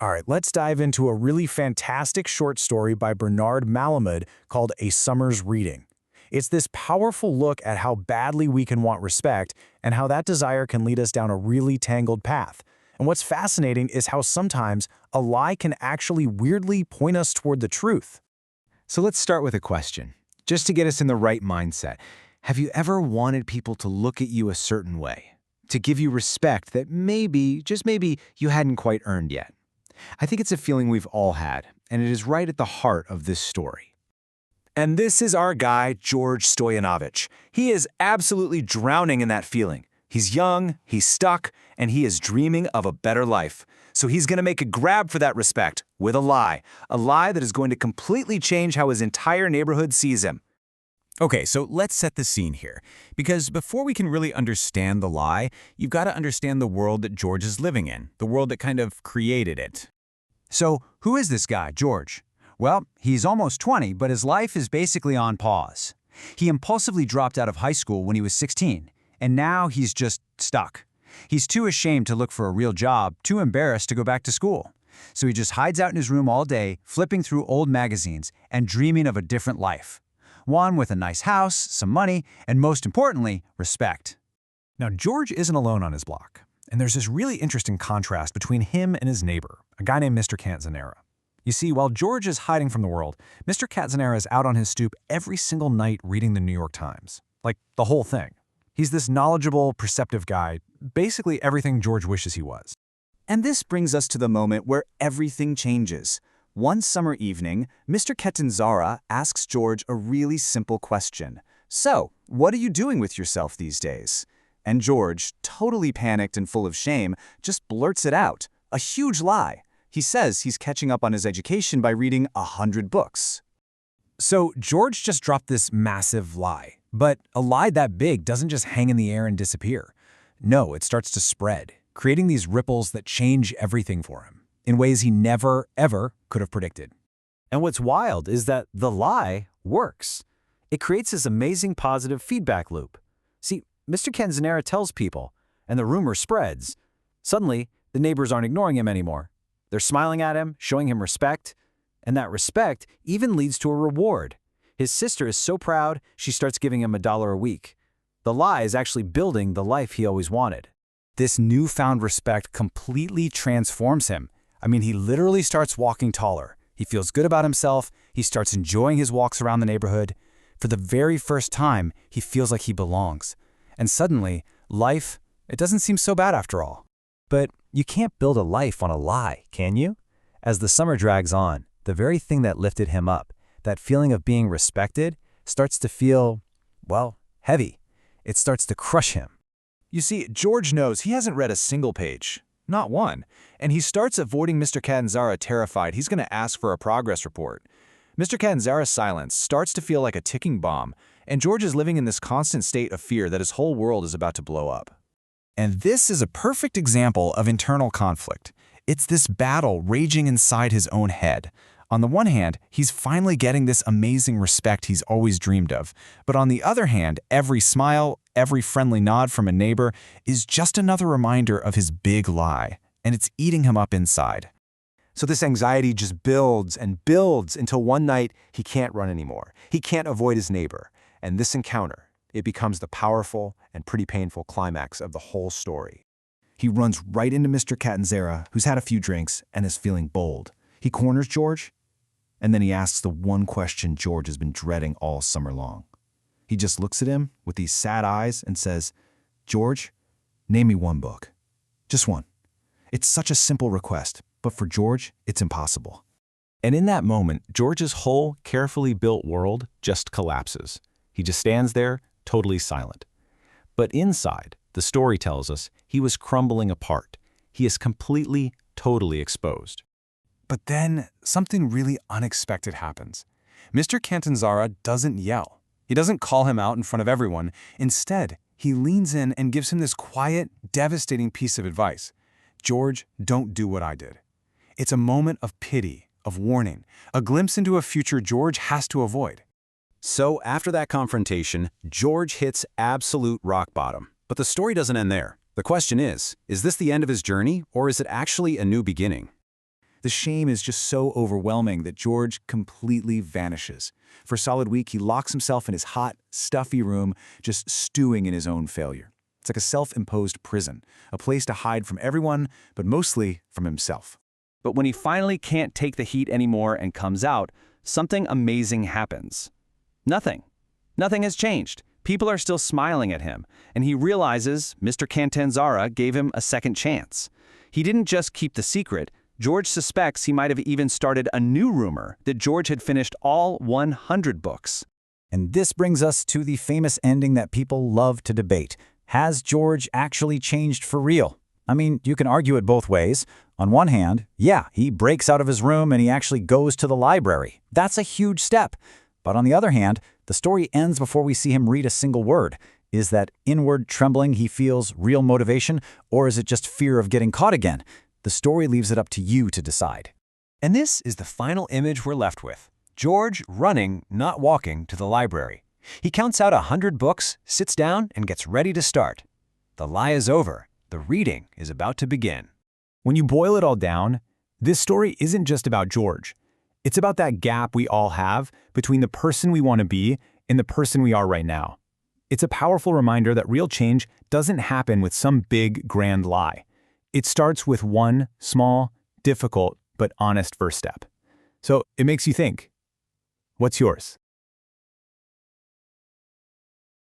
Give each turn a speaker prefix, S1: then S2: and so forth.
S1: All right, let's dive into a really fantastic short story by Bernard Malamud called A Summer's Reading. It's this powerful look at how badly we can want respect and how that desire can lead us down a really tangled path. And what's fascinating is how sometimes a lie can actually weirdly point us toward the truth.
S2: So let's start with a question, just to get us in the right mindset. Have you ever wanted people to look at you a certain way? To give you respect that maybe, just maybe, you hadn't quite earned yet? I think it's a feeling we've all had, and it is right at the heart of this story.
S3: And this is our guy, George Stoyanovich. He is absolutely drowning in that feeling. He's young, he's stuck, and he is dreaming of a better life. So he's going to make a grab for that respect with a lie that is going to completely change how his entire neighborhood sees him.
S4: Okay, so let's set the scene here, because before we can really understand the lie, you've got to understand the world that George is living in, the world that kind of created it.
S5: So, who is this guy, George? Well, he's almost 20, but his life is basically on pause. He impulsively dropped out of high school when he was 16, and now he's just stuck. He's too ashamed to look for a real job, too embarrassed to go back to school. So he just hides out in his room all day, flipping through old magazines and dreaming of a different life. One with a nice house, some money, and most importantly, respect.
S1: Now, George isn't alone on his block, and there's this really interesting contrast between him and his neighbor, a guy named Mr. Cattanzara. You see, while George is hiding from the world, Mr. Cattanzara is out on his stoop every single night reading the New York Times. Like, the whole thing. He's this knowledgeable, perceptive guy, basically everything George wishes he was.
S3: And this brings us to the moment where everything changes. One summer evening, Mr. Cattanzara asks George a really simple question. So, what are you doing with yourself these days? And George, totally panicked and full of shame, just blurts it out. A huge lie. He says he's catching up on his education by reading 100 books.
S1: So George just dropped this massive lie. But a lie that big doesn't just hang in the air and disappear. No, it starts to spread, creating these ripples that change everything for him in ways he never, ever could have predicted.
S6: And what's wild is that the lie works. It creates this amazing positive feedback loop. See, Mr. Cattanzara tells people, and the rumor spreads. Suddenly, the neighbors aren't ignoring him anymore. They're smiling at him, showing him respect, and that respect even leads to a reward. His sister is so proud, she starts giving him $1 a week. The lie is actually building the life he always wanted.
S1: This newfound respect completely transforms him. I mean, he literally starts walking taller. He feels good about himself. He starts enjoying his walks around the neighborhood. For the very first time, he feels like he belongs. And suddenly, life, it doesn't seem so bad after all.
S6: But you can't build a life on a lie, can you? As the summer drags on, the very thing that lifted him up, that feeling of being respected, starts to feel, well, heavy. It starts to crush him.
S3: You see, George knows he hasn't read a single page. Not one. And he starts avoiding Mr. Cattanzara, terrified he's going to ask for a progress report. Mr. Cattanzara's silence starts to feel like a ticking bomb, and George is living in this constant state of fear that his whole world is about to blow up.
S1: And this is a perfect example of internal conflict. It's this battle raging inside his own head. On the one hand, he's finally getting this amazing respect he's always dreamed of. But on the other hand, every smile, every friendly nod from a neighbor is just another reminder of his big lie, and it's eating him up inside.
S3: So this anxiety just builds and builds until one night he can't run anymore. He can't avoid his neighbor. And this encounter, it becomes the powerful and pretty painful climax of the whole story. He runs right into Mr. Cattanzara, who's had a few drinks and is feeling bold. He corners George, and then he asks the one question George has been dreading all summer long. He just looks at him with these sad eyes and says, "George, name me one book. Just one." It's such a simple request, but for George, it's impossible.
S4: And in that moment, George's whole carefully built world just collapses. He just stands there, totally silent. But inside, the story tells us, he was crumbling apart. He is completely, totally exposed.
S1: But then something really unexpected happens. Mr. Cattanzara doesn't yell. He doesn't call him out in front of everyone. Instead, he leans in and gives him this quiet, devastating piece of advice. "George, don't do what I did." It's a moment of pity, of warning, a glimpse into a future George has to avoid.
S4: So after that confrontation, George hits absolute rock bottom. But the story doesn't end there. The question is this the end of his journey, or is it actually a new beginning?
S1: The shame is just so overwhelming that George completely vanishes. For a solid week, he locks himself in his hot, stuffy room, just stewing in his own failure. It's like a self-imposed prison, a place to hide from everyone, but mostly from himself.
S7: But when he finally can't take the heat anymore and comes out, something amazing happens. Nothing. Nothing has changed. People are still smiling at him, and he realizes Mr. Cattanzara gave him a second chance. He didn't just keep the secret. George suspects he might have even started a new rumor that George had finished all 100 books.
S6: And this brings us to the famous ending that people love to debate. Has George actually changed for real? I mean, you can argue it both ways. On one hand, yeah, he breaks out of his room and he actually goes to the library. That's a huge step. But on the other hand, the story ends before we see him read a single word. Is that inward trembling he feels real motivation, or is it just fear of getting caught again? The story leaves it up to you to decide.
S3: And this is the final image we're left with. George running, not walking, to the library. He counts out 100 books, sits down, and gets ready to start. The lie is over. The reading is about to begin.
S2: When you boil it all down, this story isn't just about George. It's about that gap we all have between the person we want to be and the person we are right now. It's a powerful reminder that real change doesn't happen with some big, grand lie. It starts with one small, difficult, but honest first step. So it makes you think. What's yours?